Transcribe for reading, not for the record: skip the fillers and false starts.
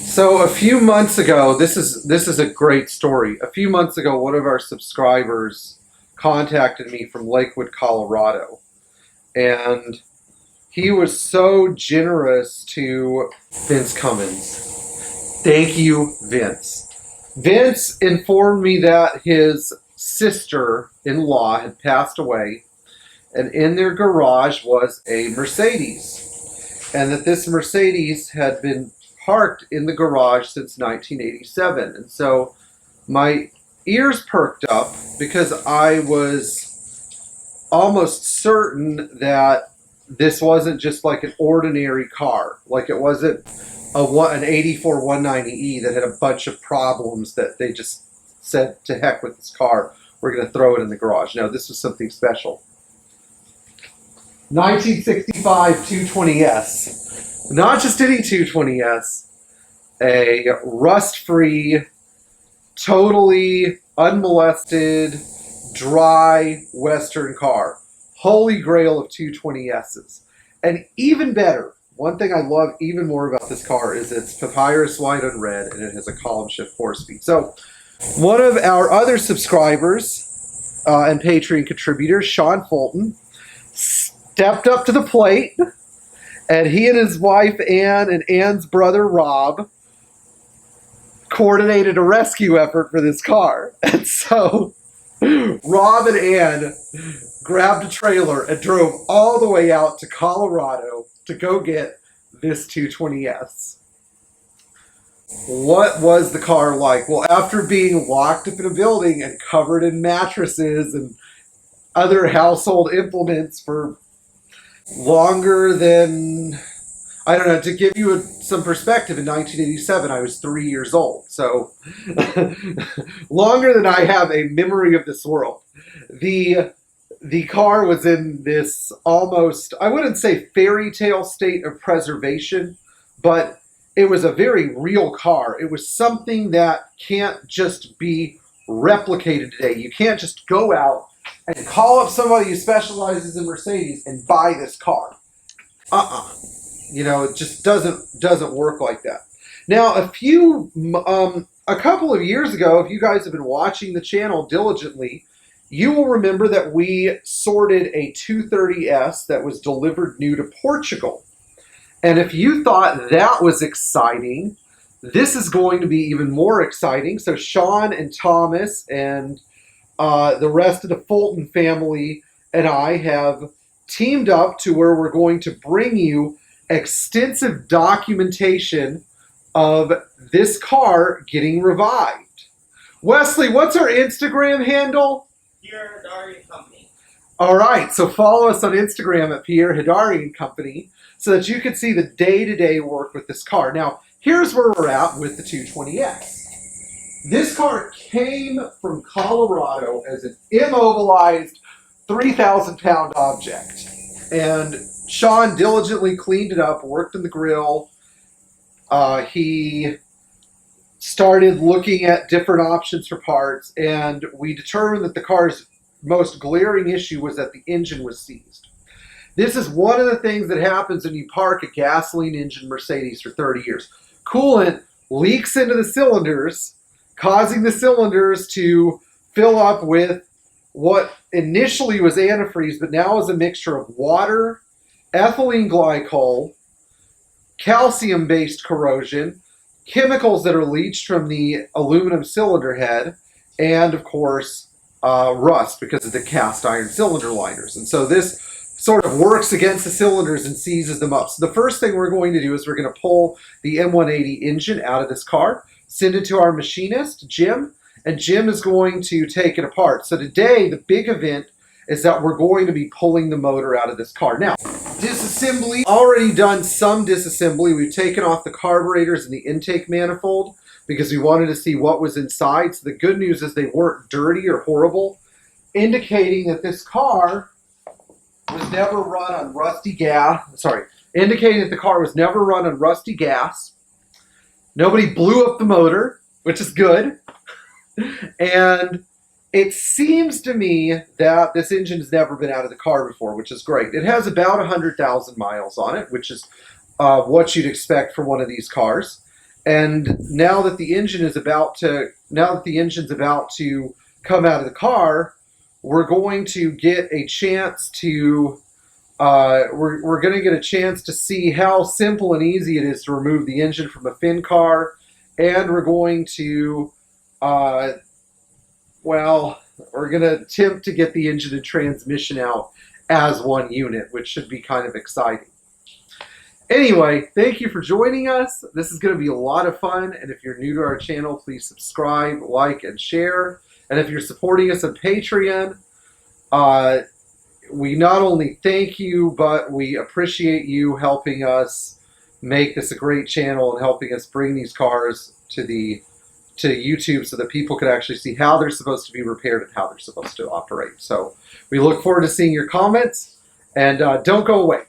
So a few months ago, this is a great story. A few months ago, one of our subscribers contacted me from Lakewood, Colorado, and he was so generous to Vince Cummins. Thank you, Vince. Vince informed me that his sister-in-law had passed away, and in their garage was a Mercedes, and that this Mercedes had been parked in the garage since 1987. And so my ears perked up because I was almost certain that this wasn't just like an ordinary car. Like it wasn't an 84 190E that had a bunch of problems that they just said, to heck with this car, we're going to throw it in the garage. No, this was something special. 1965 220S. Not just any 220S, a rust-free, totally unmolested, dry Western car. Holy grail of 220Ss. And even better, one thing I love even more about this car is it's papyrus white on red, and it has a column shift 4-speed. So one of our other subscribers and Patreon contributors, Sean Fulton, stepped up to the plate, and he and his wife Ann and Ann's brother Rob coordinated a rescue effort for this car. And so Rob and Ann grabbed a trailer and drove all the way out to Colorado to go get this 220S. What was the car like? Well, after being locked up in a building and covered in mattresses and other household implements for longer than, I don't know, to give you some perspective, in 1987 I was 3 years old, so longer than I have a memory of this world. The car was in this almost, I wouldn't say fairy tale state of preservation, but it was a very real car. It was something that can't just be replicated today. You can't just go out and call up somebody who specializes in Mercedes and buy this car. You know, it just doesn't work like that. Now, a couple of years ago, if you guys have been watching the channel diligently, you will remember that we sorted a 230S that was delivered new to Portugal. And if you thought that was exciting, this is going to be even more exciting. So Sean and Thomas and the rest of the Fulton family and I have teamed up to where we're going to bring you extensive documentation of this car getting revived. Wesley, what's our Instagram handle? Pierre, Hedary and Company. All right, so follow us on Instagram at Pierre, Hedary and Company so that you can see the day-to-day work with this car. Now, here's where we're at with the 220S. This car came from Colorado as an immobilized 3,000-pound object. And Sean diligently cleaned it up, worked in the grill. He started looking at different options for parts, and we determined that the car's most glaring issue was that the engine was seized. This is one of the things that happens when you park a gasoline engine Mercedes for 30 years. Coolant leaks into the cylinders, causing the cylinders to fill up with what initially was antifreeze, but now is a mixture of water, ethylene glycol, calcium-based corrosion, chemicals that are leached from the aluminum cylinder head, and of course rust because of the cast iron cylinder liners. And so this sort of works against the cylinders and seizes them up. So the first thing we're going to do is we're going to pull the M180 engine out of this car, send it to our machinist, Jim, and Jim is going to take it apart. So today, the big event is that we're going to be pulling the motor out of this car. Now, disassembly, already done some disassembly. We've taken off the carburetors and the intake manifold because we wanted to see what was inside. So the good news is they weren't dirty or horrible, indicating that this car was never run on rusty gas. Indicating that the car was never run on rusty gas. Nobody blew up the motor, which is good. And it seems to me that this engine's never been out of the car before, which is great. It has about 100,000 miles on it, which is what you'd expect for one of these cars. And now that the engine's about to come out of the car, we're going to get a chance to we're going to get a chance to see how simple and easy it is to remove the engine from a fin car, and we're going to we're going to attempt to get the engine and transmission out as one unit, which should be kind of exciting. Anyway, thank you for joining us. This is going to be a lot of fun, and if you're new to our channel, please subscribe, like, and share. And if you're supporting us on Patreon, we not only thank you, but we appreciate you helping us make this a great channel and helping us bring these cars to YouTube so that people can actually see how they're supposed to be repaired and how they're supposed to operate. So we look forward to seeing your comments, and don't go away.